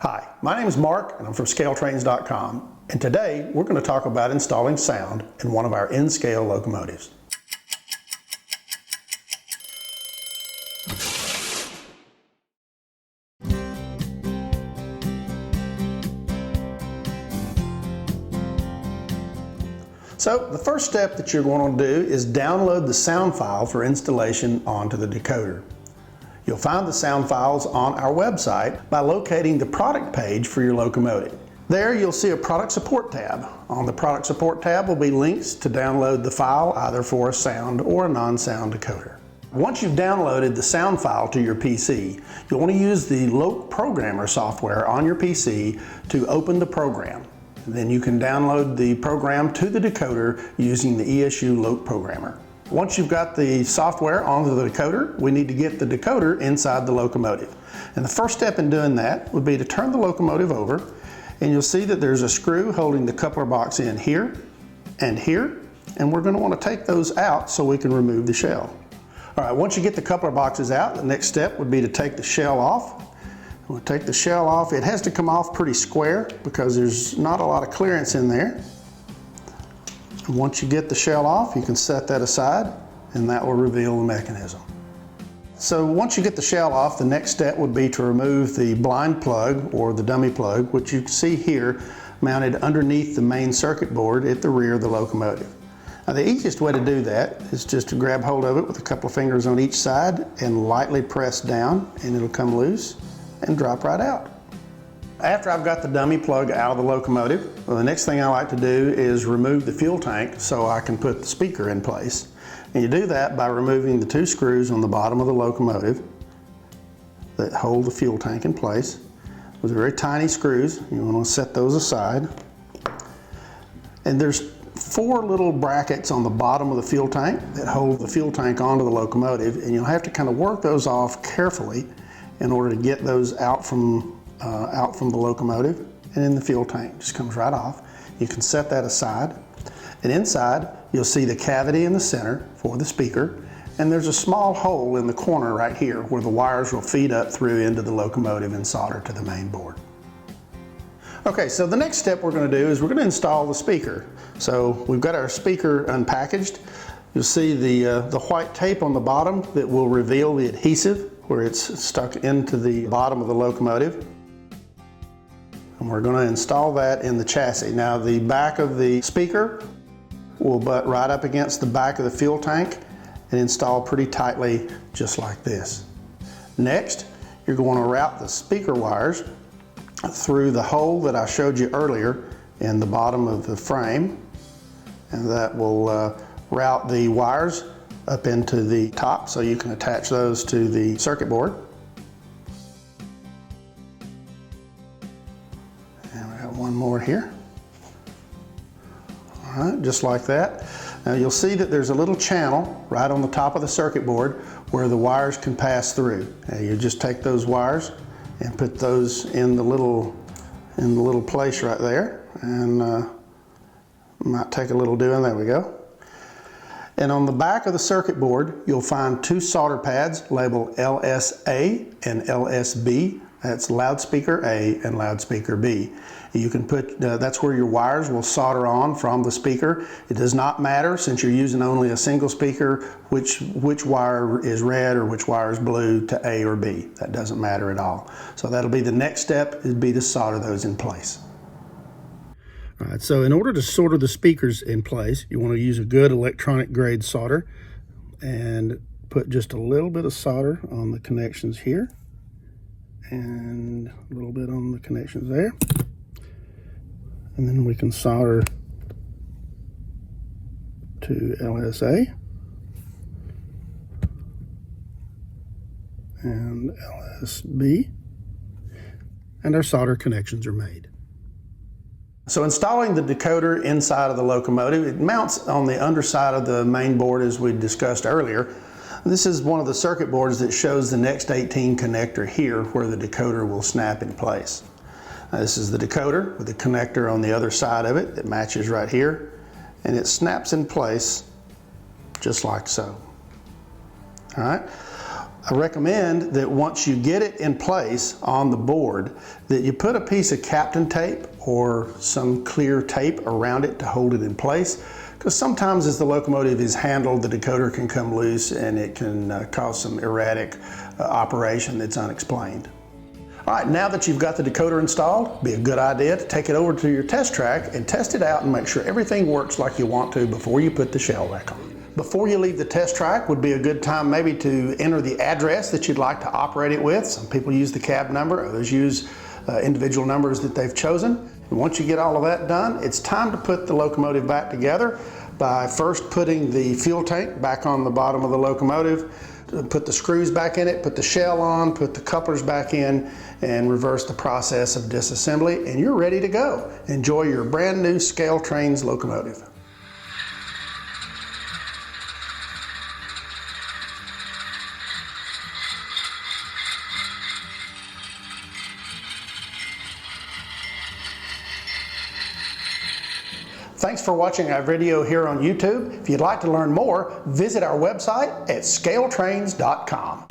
Hi, my name is Mark and I'm from ScaleTrains.com, and today we're going to talk about installing sound in one of our in-scale locomotives. So the first step that you're going to do is download the sound file for installation onto the decoder. You'll find the sound files on our website by locating the product page for your locomotive. There you'll see a product support tab. On the product support tab will be links to download the file either for a sound or a non-sound decoder. Once you've downloaded the sound file to your PC, you'll want to use the LokProgrammer software on your PC to open the program. Then you can download the program to the decoder using the ESU LokProgrammer. Once you've got the software onto the decoder, we need to get the decoder inside the locomotive. And the first step in doing that would be to turn the locomotive over, and you'll see that there's a screw holding the coupler box in here, and we're going to want to take those out so we can remove the shell. All right, once you get the coupler boxes out, the next step would be to take the shell off. We'll take the shell off. It has to come off pretty square because there's not a lot of clearance in there. Once you get the shell off, you can set that aside and that will reveal the mechanism. So once you get the shell off, the next step would be to remove the blind plug or the dummy plug, which you can see here mounted underneath the main circuit board at the rear of the locomotive. Now the easiest way to do that is just to grab hold of it with a couple of fingers on each side and lightly press down, and it'll come loose and drop right out. After I've got the dummy plug out of the locomotive, the next thing I like to do is remove the fuel tank so I can put the speaker in place. And you do that by removing the two screws on the bottom of the locomotive that hold the fuel tank in place. With very tiny screws, you want to set those aside. And there's four little brackets on the bottom of the fuel tank that hold the fuel tank onto the locomotive, and you'll have to kind of work those off carefully in order to get those out from the locomotive, and then the fuel tank just comes right off. You can set that aside, and inside you'll see the cavity in the center for the speaker, and there's a small hole in the corner right here where the wires will feed up through into the locomotive and solder to the main board. Okay, so the next step we're going to do is we're going to install the speaker. So we've got our speaker unpackaged. You'll see the white tape on the bottom that will reveal the adhesive where it's stuck into the bottom of the locomotive. And we're going to install that in the chassis. Now the back of the speaker will butt right up against the back of the fuel tank and install pretty tightly just like this. Next, you're going to route the speaker wires through the hole that I showed you earlier in the bottom of the frame, and that will route the wires up into the top so you can attach those to the circuit board. And we got one more here. All right, just like that. Now you'll see that there's a little channel right on the top of the circuit board where the wires can pass through. And you just take those wires and put those in the little place right there, and might take a little doing. There we go. And on the back of the circuit board, you'll find two solder pads labeled LSA and LSB. That's loudspeaker A and loudspeaker B. You can put, that's where your wires will solder on from the speaker. It does not matter, since you're using only a single speaker, which wire is red or which wire is blue to A or B. That doesn't matter at all. So that'll be the next step, would be to solder those in place. All right, so in order to solder the speakers in place, you want to use a good electronic grade solder and put just a little bit of solder on the connections here and a little bit on the connections there. And then we can solder to LSA and LSB, and our solder connections are made. So installing the decoder inside of the locomotive, it mounts on the underside of the main board as we discussed earlier. This is one of the circuit boards that shows the next 18 connector here where the decoder will snap in place. This is the decoder with the connector on the other side of it that matches right here, and it snaps in place just like so. All right. I recommend that once you get it in place on the board, that you put a piece of Captain tape or some clear tape around it to hold it in place, because sometimes as the locomotive is handled, the decoder can come loose and it can cause some erratic operation that's unexplained. All right, now that you've got the decoder installed, it'd be a good idea to take it over to your test track and test it out and make sure everything works like you want to before you put the shell rack on. Before you leave the test track would be a good time maybe to enter the address that you'd like to operate it with. Some people use the cab number, others use individual numbers that they've chosen. And once you get all of that done, it's time to put the locomotive back together by first putting the fuel tank back on the bottom of the locomotive, put the screws back in it, put the shell on, put the couplers back in, and reverse the process of disassembly, and you're ready to go. Enjoy your brand new ScaleTrains locomotive. Thanks for watching our video here on YouTube. If you'd like to learn more, visit our website at scaletrains.com.